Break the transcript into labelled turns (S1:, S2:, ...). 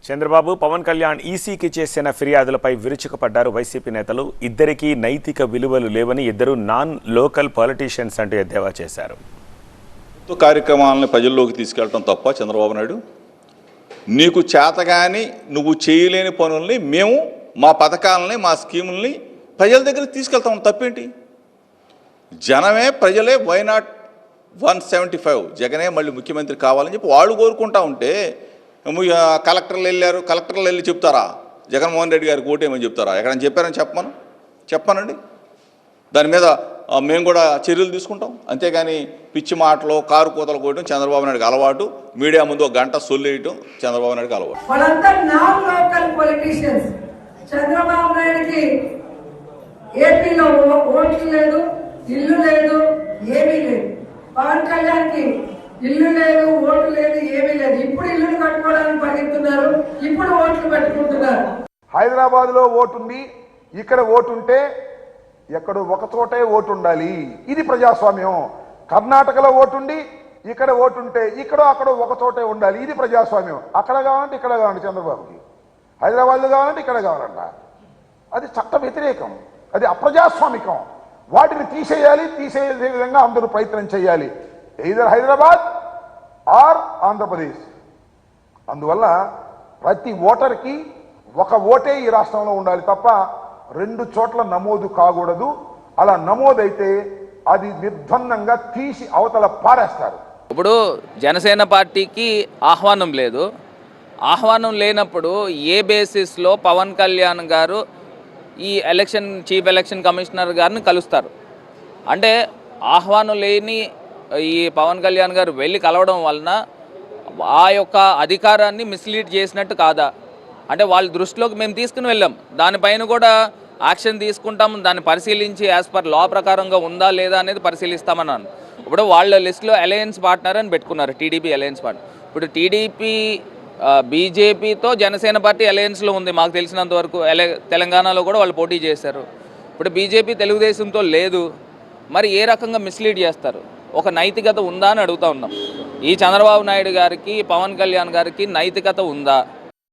S1: చంద్రబాబు పవన్ కళ్యాణ్ ఈసీకి చేసిన ఫిర్యాదులపై విరుచుకుపడ్డారు వైసీపీ నేతలు. ఇద్దరికీ నైతిక విలువలు లేవని, ఇద్దరు నాన్ లోకల్ పొలిటీషియన్స్ అంటూ ఎద్దేవా చేశారు.
S2: కార్యక్రమాలను ప్రజల్లోకి తీసుకెళ్ళటం తప్ప చంద్రబాబు నాయుడు, నీకు చేతగాని నువ్వు చేయలేని పనుల్ని మేము మా పథకాలని మా స్కీముల్ని ప్రజల దగ్గరికి తీసుకెళ్తాం. తప్పేంటి? జనమే ప్రజలే వై నాట్ 175 జగనే మళ్ళీ ముఖ్యమంత్రి కావాలని చెప్పి వాళ్ళు కోరుకుంటా ఉంటే కలెక్టర్లు వెళ్ళి చెప్తారా జగన్మోహన్ రెడ్డి గారికి ఓటేమని చెప్తారా? ఎక్కడని చెప్పారని చెప్పానండి. దాని మీద మేము కూడా చర్యలు తీసుకుంటాం. అంతేగాని పిచ్చి మాటలు కారు కూతలు కోయడం చంద్రబాబు నాయుడుకి అలవాటు. మీడియా ముందు ఒక గంట సొల్లేయటం చంద్రబాబు నాయుడుకి అలవాటు.
S3: వాళ్ళంతా నాన్ లోకల్ పొలిటీషియన్స్. చంద్రబాబు నాయుడుకి ఏపీలో ఓట్లు లేదు, ఇల్లు లేదు, ఏమీ లేదు. పవన్ కళ్యాణ్కి ఇల్లు లేదు, ఓటు లేదు, ఏమీ లేదు. ఇప్పుడు ఇల్లును కట్టుకోవడానికి పరిగెత్తున్నారు, ఇప్పుడు ఓట్లు పెట్టుకుంటున్నారు.
S4: హైదరాబాద్ లో ఓటుంది, ఇక్కడ ఓటుంటే ఎక్కడో ఒక చోటే ఓటు ఉండాలి. ఇది ప్రజాస్వామ్యం. కర్ణాటకలో ఓటుండి ఇక్కడ ఓటుంటే ఇక్కడో అక్కడో ఒక చోటే ఉండాలి. ఇది ప్రజాస్వామ్యం. అక్కడ కావాలంటే ఇక్కడ కావాలంటే చంద్రబాబుకి, హైదరాబాద్లో కావాలంటే ఇక్కడ కావాలంట. అది చట్ట వ్యతిరేకం, అది అప్రజాస్వామికం. వాటిని తీసేయాలి. తీసేసే విధంగా అందరూ ప్రయత్నం చేయాలి, ఎయిదర్ హైదరాబాద్ ఆర్ ఆంధ్రప్రదేశ్. అందువల్ల ప్రతి ఓటర్కి ఒక ఓటే ఈ రాష్ట్రంలో ఉండాలి తప్ప 2 చోట్ల నమోదు కాకూడదు. అలా నమోదైతే అది నిర్బంధంగా తీసి అవతల పారేస్తారు.
S5: ఇప్పుడు జనసేన పార్టీకి ఆహ్వానం లేదు. ఆహ్వానం లేనప్పుడు ఏ బేసిస్లో పవన్ కళ్యాణ్ గారు ఈ చీఫ్ ఎలక్షన్ కమిషనర్ గారిని కలుస్తారు? అంటే ఆహ్వానం లేని ఈ పవన్ కళ్యాణ్ గారు వెళ్ళి కలవడం వలన ఆ యొక్క అధికారాన్ని మిస్లీడ్ చేసినట్టు కాదా? అంటే వాళ్ళ దృష్టిలోకి మేము తీసుకుని వెళ్ళాం, దానిపైన కూడా యాక్షన్ తీసుకుంటాం, దాన్ని పరిశీలించి యాజ్ పర్ లా ప్రకారంగా ఉందా లేదా అనేది పరిశీలిస్తామన్నాను. ఇప్పుడు వాళ్ళ లిస్టులో అలయన్స్ పార్ట్నర్ అని పెట్టుకున్నారు, టీడీపీ అలయన్స్ పార్ట్నర్. ఇప్పుడు టీడీపీ బీజేపీతో జనసేన పార్టీ అలయన్స్లో ఉంది మాకు తెలిసినంత వరకు. తెలంగాణలో కూడా వాళ్ళు పోటీ చేశారు. ఇప్పుడు బీజేపీ తెలుగుదేశంతో లేదు. మరి ఏ రకంగా మిస్లీడ్ చేస్తారు? ఒక నైతికత ఉందా అని అడుగుతూ ఉన్నాం. ఈ చంద్రబాబు నాయుడు గారికి, పవన్ కళ్యాణ్ గారికి నైతికత ఉందా?